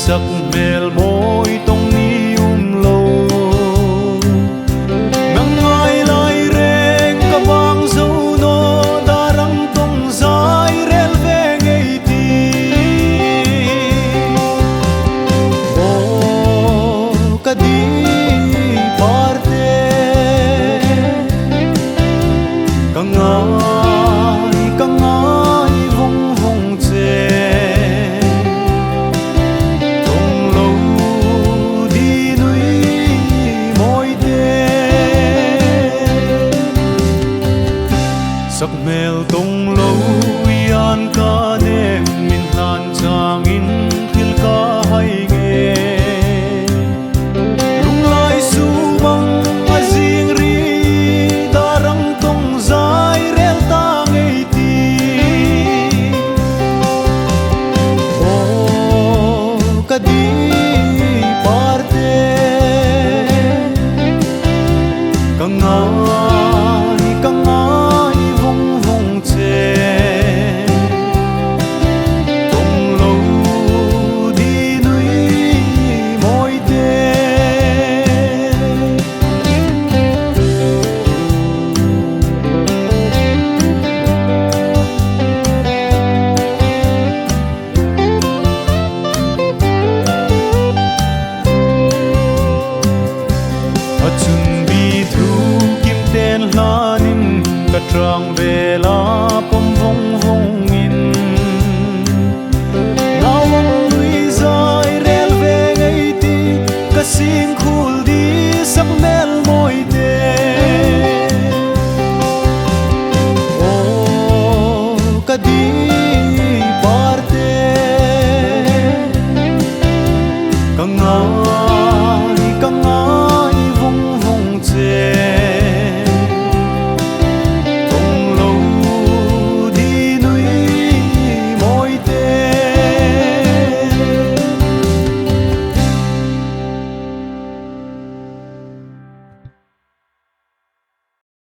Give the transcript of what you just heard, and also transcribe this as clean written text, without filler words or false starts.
sắc mel môi tông ni lâu nắng ai lai reng ka bang dâu no darang tông dài rel ve ngây ti o ka di parte ka ngai vong hong che sắc mel tông lâu yên ca nem min han chang in thil ca hay nghe lung lai su mang a jing ri darang tông dài rel ta ngei ti o ka di parte ka ngai tông lâu đi núi môi tê chuẩn bị thu kim tên lanin cả trang về la pom vong vong in ngao núi dài rel ve ngây ti cả xin khul đi sắc mel môi tê o ka di parte ka